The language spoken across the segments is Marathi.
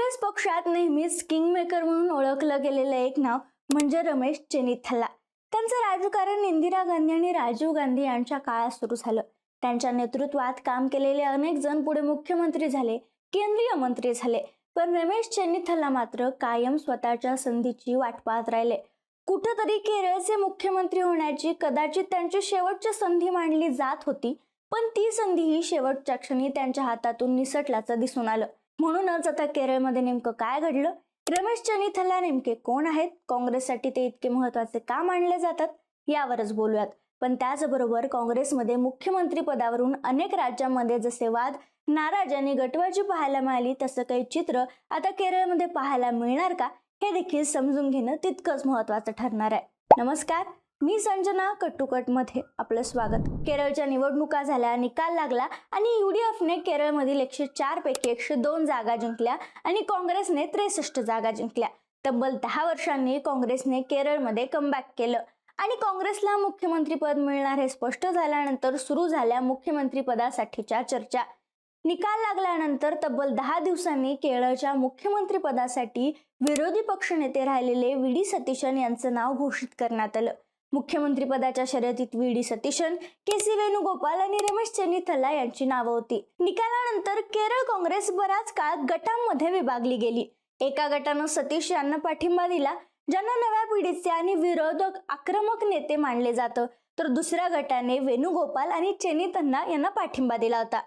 काँग्रेस पक्षात नेहमीच किंगमेकर म्हणून ओळखलं गेलेलं एक नाव म्हणजे रमेश चेन्निथल्ला. त्यांचं राजकारण इंदिरा गांधी आणि राजीव गांधी यांच्या काळात सुरू झालं. त्यांच्या नेतृत्वात काम केलेले अनेक जण पुढे मुख्यमंत्री झाले, केंद्रीय मंत्री झाले. पण रमेश चेन्निथल्ला मात्र कायम स्वतःच्या संधीची वाट पाहत राहिले. कुठेतरी केरळचे मुख्यमंत्री होण्याची कदाचित त्यांची शेवटची संधी मानली जात होती, पण ती संधी ही शेवटच्या क्षणी त्यांच्या हातातून निसटल्याचं दिसून आलं. म्हणूनच आता केरळमध्ये नेमकं काय घडलं, रमेश चेन्निथल्ला नेमके कोण आहेत, काँग्रेससाठी ते इतके महत्त्वाचे का मानले जातात, यावरच बोलूयात. पण त्याचबरोबर काँग्रेसमध्ये मुख्यमंत्री पदावरून अनेक राज्यांमध्ये जसे वाद, नाराजी आणि गटबाजी पाहायला मिळाली, तसं काही चित्र आता केरळमध्ये पाहायला मिळणार का, हे देखील समजून घेणं तितकंच महत्त्वाचं ठरणार आहे. नमस्कार, मी संजना. कट मध्ये आपलं स्वागत. केरळच्या निवडणुका झाल्या, निकाल लागला आणि UDFने केरळमधील 104 पैकी 102 जागा जिंकल्या आणि काँग्रेसने 63 जागा जिंकल्या. तब्बल 10 वर्षांनी काँग्रेसने केरळमध्ये कमबॅक केलं आणि काँग्रेसला मुख्यमंत्रीपद मिळणार हे स्पष्ट झाल्यानंतर सुरू झाल्या मुख्यमंत्री पदासाठीच्या चर्चा. निकाल लागल्यानंतर तब्बल 10 दिवसांनी केरळच्या मुख्यमंत्री पदासाठी विरोधी पक्षनेते राहिलेले VD सतीशन यांचं नाव घोषित करण्यात आलं. मुख्यमंत्री पदाच्या शर्यतीत VD सतीशन, KC वेणुगोपाल आणि रमेश चेन्निथल्ला यांची नावं होती. निकालानंतर केरळ काँग्रेस बराच काळ गटांमध्ये विभागली गेली. एका गटानं सतीश यांना पाठिंबा दिला, ज्यांना नव्या पिढीचे आणि विरोधक आक्रमक नेते मानले जातं, तर दुसऱ्या गटाने वेणुगोपाल आणि चेन्निथल्ला यांना पाठिंबा दिला होता.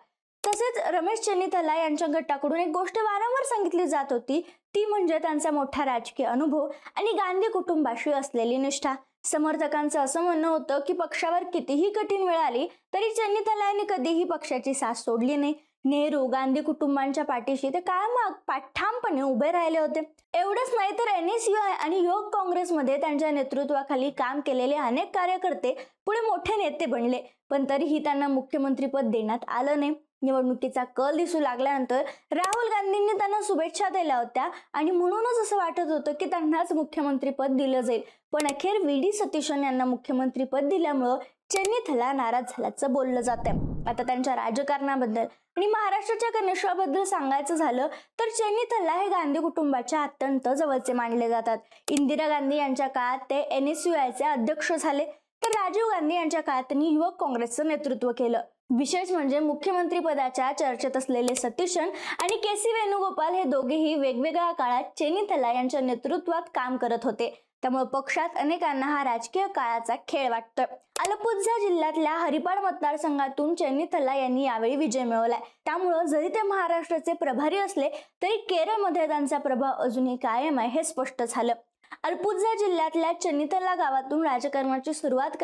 तसेच रमेश चेन्निथल्ला यांच्या गटाकडून एक गोष्ट वारंवार सांगितली जात होती, ती म्हणजे त्यांचा मोठा राजकीय अनुभव आणि गांधी कुटुंबाशी असलेली निष्ठा. समर्थकांचं असं म्हणणं होतं की पक्षावर कितीही कठीण वेळ आली तरी चेन्निथल्ला यांनी कधीही पक्षाची साथ सोडली नाही. नेहरू, गांधी कुटुंबांच्या पाठीशी ते कायम ठामपणे उभे राहिले होते. एवढंच नाही तर NSUI आणि युवक काँग्रेसमध्ये त्यांच्या नेतृत्वाखाली काम केलेले अनेक कार्यकर्ते पुढे मोठे नेते बनले, पण तरीही त्यांना मुख्यमंत्रीपद देण्यात आलं नाही. निवडणुकीचा कल दिसू लागल्यानंतर राहुल गांधींनी त्यांना शुभेच्छा दिल्या होत्या आणि म्हणूनच असं वाटत होतं की त्यांनाच मुख्यमंत्रीपद दिलं जाईल. पण अखेर VD सतीशन यांना मुख्यमंत्रीपद दिल्यामुळं चेन्निथल्ला नाराज झाल्याचं बोललं जातंय. आता त्यांच्या राजकारणाबद्दल आणि महाराष्ट्राच्या कनेश्वराबद्दल सांगायचं झालं तर चेन्निथल्ला हे गांधी कुटुंबाच्या अत्यंत जवळचे मानले जातात. इंदिरा गांधी यांच्या काळात ते NSUIचे अध्यक्ष झाले, तर राजीव गांधी यांच्या काळात त्यांनी युवक काँग्रेसचं नेतृत्व केलं. विशेष म्हणजे मुख्यमंत्री पदाच्या चर्चेत असलेले सतीशन आणि KC वेणुगोपाल हे दोघेही वेगवेगळ्या काळात चेन्निथल्ला यांच्या नेतृत्वात काम करत होते. त्यामुळे पक्षात अनेकांना हा राजकीय काळाचा खेळ वाटतोय. अलपुझा जिल्ह्यातल्या हरिपाड मतदारसंघातून चेन्निथल्ला यांनी यावेळी विजय मिळवलाय. त्यामुळे जरी ते महाराष्ट्राचे प्रभारी असले तरी केरळमध्ये त्यांचा प्रभाव अजूनही कायम आहे हे स्पष्ट झालं. अलपुझा जिल्ह्यातल्या चेन्निथल्ला गावातून राजकारणाची सुरुवात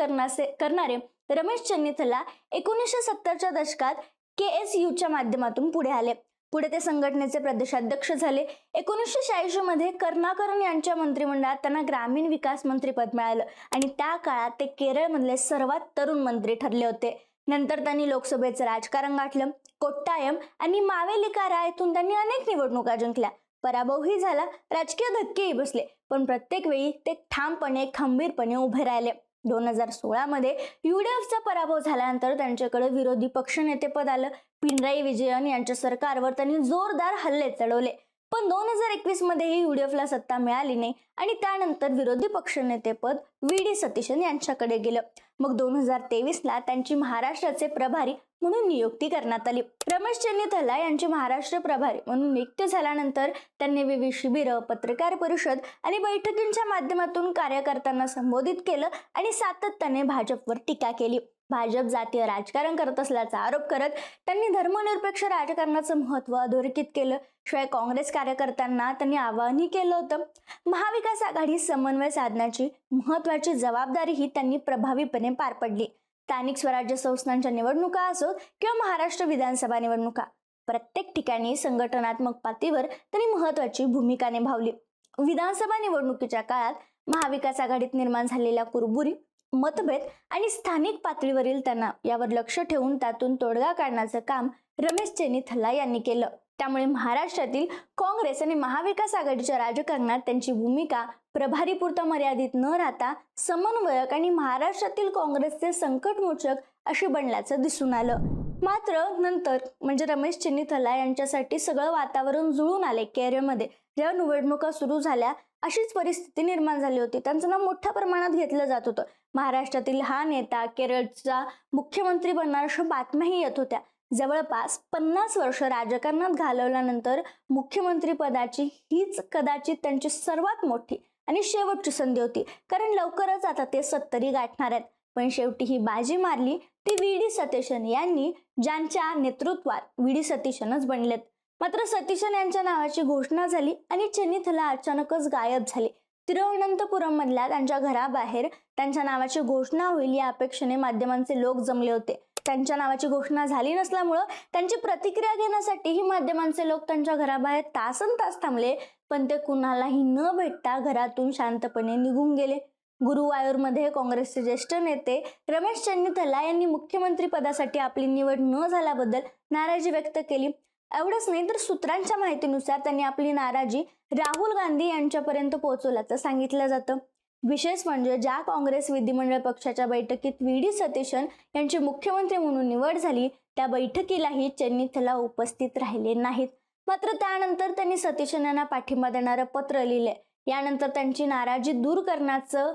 करणारे रमेश चेन्निथल्ला 1970च्या दशकात KSUच्या माध्यमातून पुढे आले. पुढे ते संघटनेचे प्रदेशाध्यक्ष झाले. 1986 मध्ये करुणाकरन यांच्या मंत्रिमंडळात त्यांना ग्रामीण विकास मंत्रीपद मिळालं आणि त्या काळात ते केरळमधले सर्वात तरुण मंत्री ठरले होते. नंतर त्यांनी लोकसभेचं राजकारण गाठलं. कोट्टायम आणि मावेलिकारा येथून त्यांनी अनेक निवडणुका जिंकल्या. पराभवही झाला, राजकीय धक्केही बसले, पण प्रत्येक वेळी ते ठामपणे खंबीरपणे उभे राहिले. 2016 मध्ये UDFचा पराभव झाल्यानंतर त्यांच्याकडे विरोधी पक्षनेतेपद आलं. पिनराई विजयन यांच्या सरकारवर त्यांनी जोरदार हल्ले चढवले, पण 2021 मध्येही UDFला सत्ता मिळाली नाही आणि त्यानंतर विरोधी पक्षनेतेपद VD सतीशन यांच्याकडे गेलं. मग 2023ला त्यांची महाराष्ट्राचे प्रभारी म्हणून नियुक्ती करण्यात आली. रमेश चेन्निथल्ला यांची महाराष्ट्र प्रभारी म्हणून नियुक्ती झाल्यानंतर त्यांनी विविध शिबिरं, पत्रकार परिषद आणि बैठकींच्या माध्यमातून कार्यकर्त्यांना संबोधित केलं आणि सातत्याने भाजपवर टीका केली. भाजप जातीय राजकारण करत असल्याचा आरोप करत त्यांनी धर्मनिरपेक्ष राजकारणाचं महत्त्व अधोरेखित केलं. शिवाय काँग्रेस कार्यकर्त्यांना त्यांनी आवाहनही केलं होतं. महाविकास आघाडी समन्वय साधण्याची महत्त्वाची जबाबदारीही त्यांनी प्रभावीपणे पार पडली. स्थानिक स्वराज्य संस्थांच्या निवडणुका असोत किंवा महाराष्ट्र विधानसभा निवडणुका, प्रत्येक ठिकाणी संघटनात्मक पातळीवर त्यांनी महत्त्वाची भूमिका निभावली. विधानसभा निवडणुकीच्या काळात महाविकास आघाडीत निर्माण झालेल्या कुरबुरी, मतभेद आणि स्थानिक पातळीवरील तणाव यावर लक्ष ठेवून त्यातून तोडगा काढण्याचं काम रमेश चेन्निथल्ला यांनी केलं. त्यामुळे महाराष्ट्रातील काँग्रेस आणि महाविकास आघाडीच्या राजकारणात त्यांची भूमिका प्रभारीपुरता मर्यादित न राहता समन्वयक आणि महाराष्ट्रातील काँग्रेसचे संकटमोचक अशी बनल्याचं दिसून आलं. मात्र नंतर म्हणजे रमेश चेन्नीथला यांच्यासाठी सगळं वातावरण जुळून आले. केरळमध्ये जेव्हा निवडणुका सुरू झाल्या अशीच परिस्थिती निर्माण झाली होती. त्यांचं नाव मोठ्या प्रमाणात घेतलं जात होतं. महाराष्ट्रातील हा नेता केरळचा मुख्यमंत्री बनणार अशा बातम्याही येत होत्या. जवळपास 50 वर्ष राजकारणात घालवल्यानंतर मुख्यमंत्री पदाची हीच कदाचित त्यांची सर्वात मोठी आणि शेवटची संधी होती, कारण लवकरच आता ते 70 गाठणार आहेत. पण शेवटी ही बाजी मारली ती व्ही.डी. सतीशन यांनी, ज्यांच्या नेतृत्वात व्ही.डी. सतीशनच बनलेत. मात्र सतीशन यांच्या नावाची घोषणा झाली आणि चेन्नीथला अचानकच गायब झाले. तिरुवनंतपुरम मधल्या त्यांच्या घराबाहेर त्यांच्या नावाची घोषणा होईल या अपेक्षेने माध्यमांचे लोक जमले होते. त्यांच्या नावाची घोषणा झाली नसल्यामुळं त्यांची प्रतिक्रिया घेण्यासाठीही माध्यमांचे लोक त्यांच्या घराबाहेर तासनतास थांबले, पण ते कुणालाही न भेटता घरातून शांतपणे निघून गेले. गुरुवायूरमध्ये काँग्रेसचे ज्येष्ठ नेते रमेश चेन्नीथला यांनी मुख्यमंत्री पदासाठी आपली निवड न झाल्याबद्दल नाराजी व्यक्त केली. एवढंच नाही तर सूत्रांच्या माहितीनुसार त्यांनी आपली नाराजी राहुल गांधी यांच्यापर्यंत पोहोचवल्याचं सांगितलं जातं. विशेष म्हणजे ज्या काँग्रेस विधिमंडळ पक्षाच्या बैठकीत व्ही.डी. सतीशन यांची मुख्यमंत्री म्हणून निवड झाली त्या बैठकीलाही चेन्नीथला उपस्थित राहिले नाहीत. मात्र त्यानंतर त्यांनी सतीशन यांना पाठिंबा देणारं पत्र लिहिले. यानंतर त्यांची नाराजी दूर करण्याचं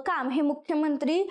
काम हे मुख्यमंत्री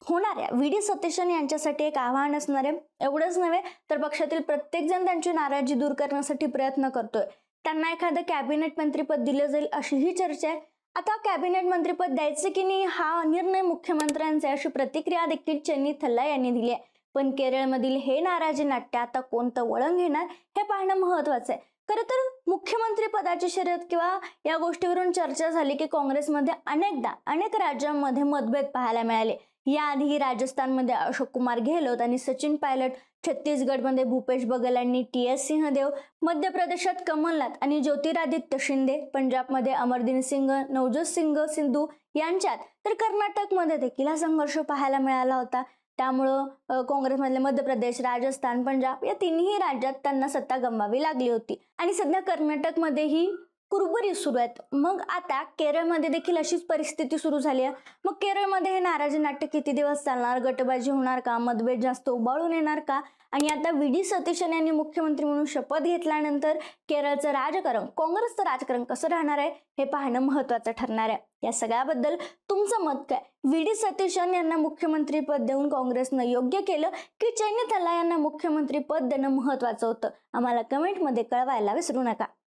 होणाऱ्या व्ही.डी. सतीशन यांच्यासाठी एक आव्हान असणार आहे. एवढंच नव्हे तर पक्षातील प्रत्येक जण त्यांची नाराजी दूर करण्यासाठी प्रयत्न करतोय. त्यांना एखादं कॅबिनेट मंत्रीपद दिलं जाईल अशीही चर्चा आहे. आता कॅबिनेट मंत्रीपद द्यायचं की नाही हा निर्णय मुख्यमंत्र्यांचा अशी प्रतिक्रिया देखील चेन्नीथला यांनी दिली आहे. पण केरळमधील हे नाराजी नाट्य आता कोणतं वळण घेणार हे पाहणं महत्वाचं आहे. खरं तर मुख्यमंत्री पदाची शर्यत किंवा या गोष्टीवरून चर्चा झाली की काँग्रेसमध्ये अनेक राज्यांमध्ये मतभेद पाहायला मिळाले. याआधी राजस्थानमध्ये अशोक कुमार गेहलोत आणि सचिन पायलट, छत्तीसगडमध्ये भूपेश बघेल आणि टी.एस. सिंहदेव, मध्य प्रदेशात कमलनाथ आणि ज्योतिरादित्य शिंदे, पंजाबमध्ये अमरदीन सिंग, नवजोत सिंग सिद्धू यांच्यात, तर कर्नाटकमध्ये देखील हा संघर्ष पाहायला मिळाला होता. त्यामुळं काँग्रेसमधले मध्य प्रदेश, राजस्थान, पंजाब या तिन्ही राज्यात त्यांना सत्ता गमवावी लागली होती आणि सध्या कर्नाटकमध्येही कुरबुरी सुरू आहेत. मग आता केरळमध्ये देखील अशीच परिस्थिती सुरू झाली आहे. मग केरळमध्ये हे नाराजी नाट्य किती दिवस चालणार? गटबाजी होणार का? मतभेद जास्त उबाळून येणार का? आणि आता व्ही.डी. सतीशन यांनी मुख्यमंत्री म्हणून शपथ घेतल्यानंतर केरळचं राजकारण, काँग्रेसचं राजकारण कसं राहणार आहे हे पाहणं महत्वाचं ठरणार आहे. या सगळ्याबद्दल तुमचं मत काय? व्ही.डी. सतीशन यांना मुख्यमंत्री पद देऊन काँग्रेसनं योग्य केलं की चेन्नीथला यांना मुख्यमंत्री पद देणं महत्वाचं होतं? आम्हाला कमेंटमध्ये कळवायला विसरू नका.